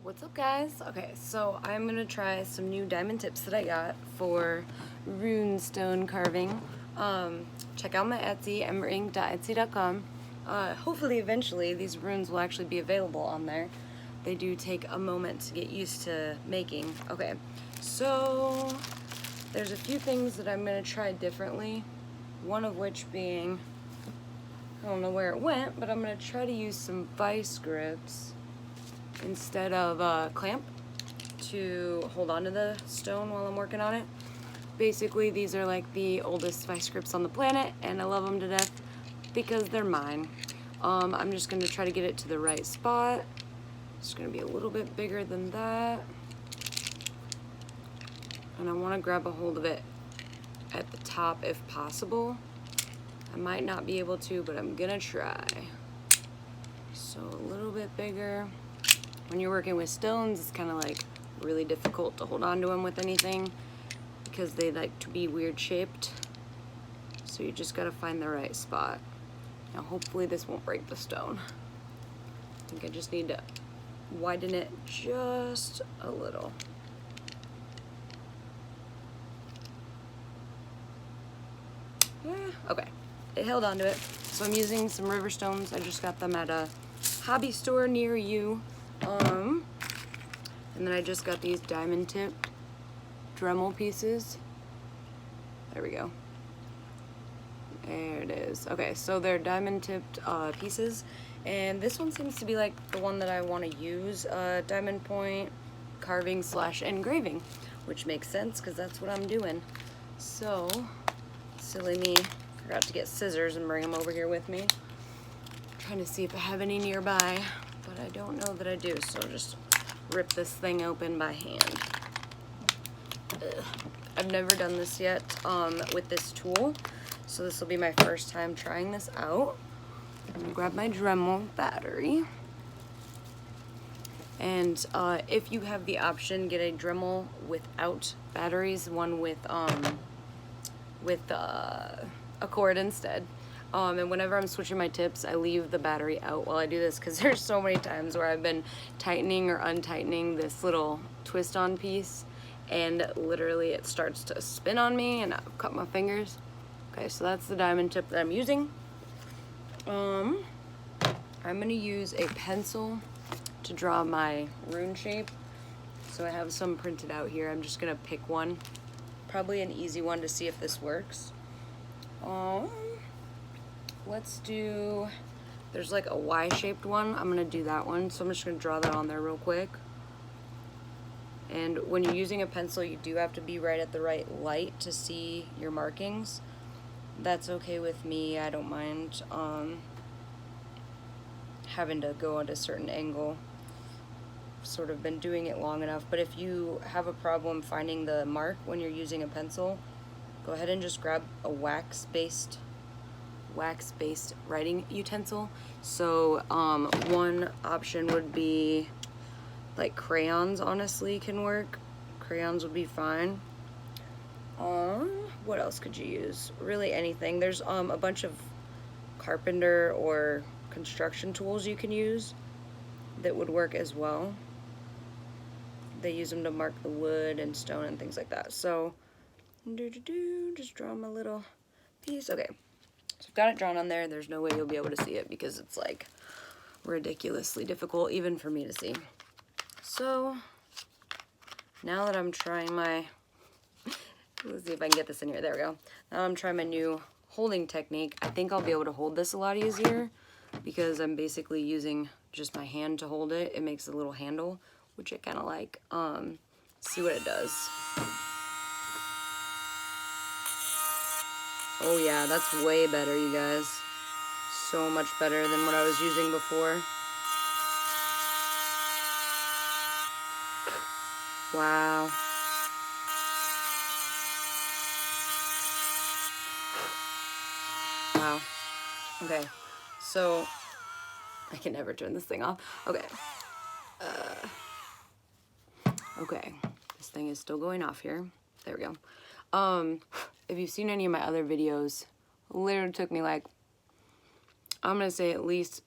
What's up, guys? Okay, so I'm gonna try some new diamond tips that I got for rune stone carving. Check out my Etsy, emberink.etsy.com. Hopefully eventually these runes will actually be available on there. They do take a moment to get used to making. Okay, so there's a few things that I'm gonna try differently, one of which being, I don't know where it went, but I'm gonna try to use some vice grips instead of a clamp to hold on to the stone while I'm working on it. Basically, these are like the oldest vice grips on the planet, and I love them to death because they're mine. I'm just gonna try to get it to the right spot. It's gonna be a little bit bigger than that. And I wanna grab a hold of it at the top if possible. I might not be able to, but I'm gonna try. So a little bit bigger. When you're working with stones, it's kind of like really difficult to hold on to them with anything because they like to be weird shaped. So you just gotta find the right spot. Now hopefully this won't break the stone. I think I just need to widen it just a little. Yeah, okay, it held onto it. So I'm using some river stones. I just got them at a hobby store near you. And then I just got these diamond tipped Dremel pieces. There we go. There it is. Okay, so they're diamond tipped pieces, and this one seems to be like the one that I want to use, diamond point carving / engraving, which makes sense because that's what I'm doing. So, silly me, forgot to get scissors and bring them over here with me. I'm trying to see if I have any nearby, but I don't know that I do, so just rip this thing open by hand. Ugh. I've never done this yet with this tool, so this will be my first time trying this out. I'm gonna grab my Dremel battery, and if you have the option, get a Dremel without batteries, one with a cord instead. And whenever I'm switching my tips, I leave the battery out while I do this because there's so many times where I've been tightening or untightening this little twist on piece and literally it starts to spin on me and I've cut my fingers. Okay, so that's the diamond tip that I'm using. I'm gonna use a pencil to draw my rune shape. So I have some printed out here. I'm just gonna pick one, probably an easy one to see if this works. Let's do, there's like a Y-shaped one. I'm gonna do that one. So I'm just gonna draw that on there real quick. And when you're using a pencil, you do have to be right at the right light to see your markings. That's okay with me. I don't mind having to go at a certain angle. I've sort of been doing it long enough. But if you have a problem finding the mark when you're using a pencil, go ahead and just grab a wax-based writing utensil. So one option would be like crayons. Honestly, can work. Crayons would be fine. What else could you use? Really anything. There's a bunch of carpenter or construction tools you can use that would work as well. They use them to mark the wood and stone and things like that. So just draw my little piece. Okay, so I've got it drawn on there. There's no way you'll be able to see it because it's like ridiculously difficult even for me to see. So now that I'm trying my, let's see if I can get this in here. There we go. Now I'm trying my new holding technique. I think I'll be able to hold this a lot easier because I'm basically using just my hand to hold it. It makes a little handle, which I kind of like. See what it does. Oh yeah, that's way better, you guys. So much better than what I was using before. Wow. Wow. Okay, so I can never turn this thing off. Okay. Okay, this thing is still going off here. There we go. If you've seen any of my other videos, it literally took me like, I'm gonna say at least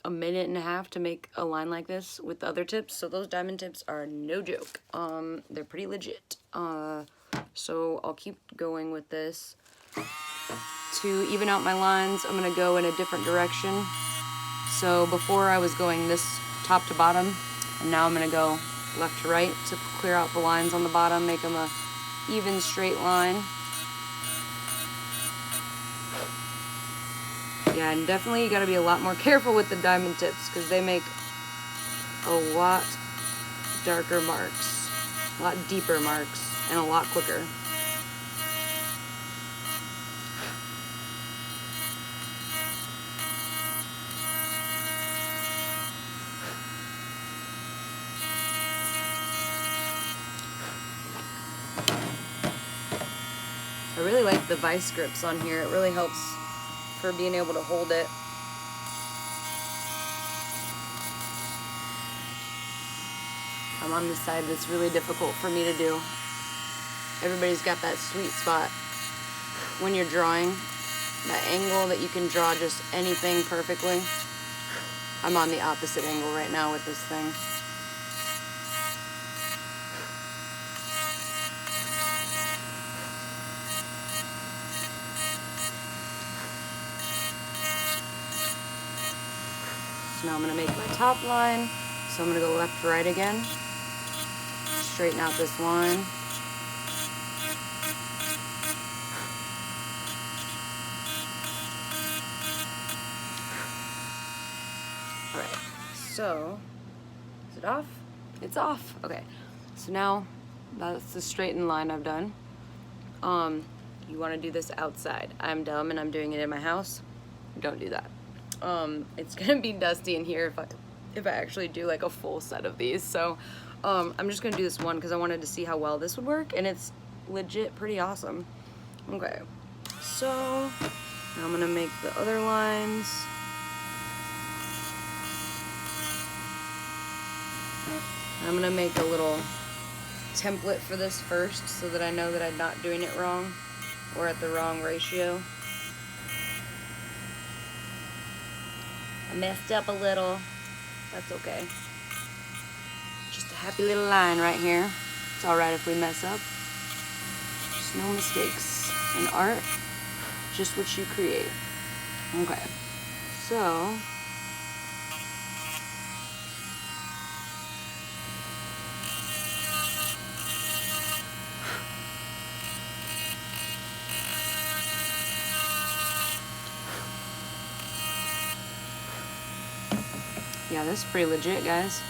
a minute and a half to make a line like this with the other tips. So those diamond tips are no joke. They're pretty legit. So I'll keep going with this. To even out my lines, I'm gonna go in a different direction. So before I was going this top to bottom, and now I'm gonna go left to right to clear out the lines on the bottom, make them a even straight line. Yeah, and definitely you gotta be a lot more careful with the diamond tips because they make a lot darker marks, a lot deeper marks, and a lot quicker. I really like the vice grips on here. It really helps for being able to hold it. I'm on this side that's really difficult for me to do. Everybody's got that sweet spot when you're drawing, that angle that you can draw just anything perfectly. I'm on the opposite angle right now with this thing. So now I'm gonna make my top line. So I'm gonna go left to right again. Straighten out this line. All right, so, is it off? It's off, okay. So now, that's the straightened line I've done. You wanna do this outside. I'm dumb and I'm doing it in my house. Don't do that. It's gonna be dusty in here if I actually do like a full set of these. So I'm just gonna do this one because I wanted to see how well this would work, and it's legit pretty awesome. Okay, so now I'm gonna make the other lines. I'm gonna make a little template for this first so that I know that I'm not doing it wrong or at the wrong ratio. I messed up a little. That's okay. Just a happy little line right here. It's alright if we mess up. Just no mistakes in art. Just what you create. Okay. So yeah, this is pretty legit, guys.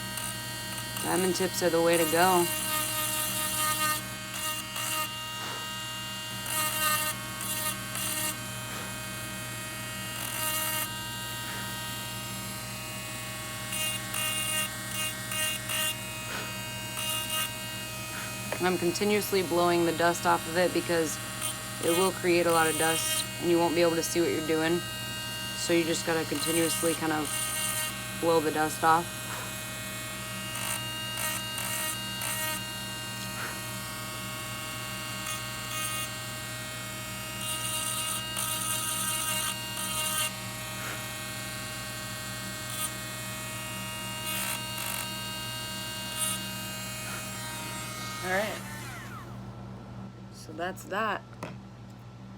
Diamond tips are the way to go. I'm continuously blowing the dust off of it because it will create a lot of dust and you won't be able to see what you're doing. So you just gotta continuously kind of blow the dust off. All right, so that's that,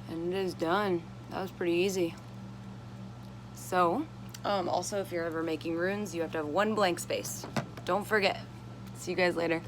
and it is done. That was pretty easy. So, also if you're ever making runes, you have to have one blank space. Don't forget. See you guys later.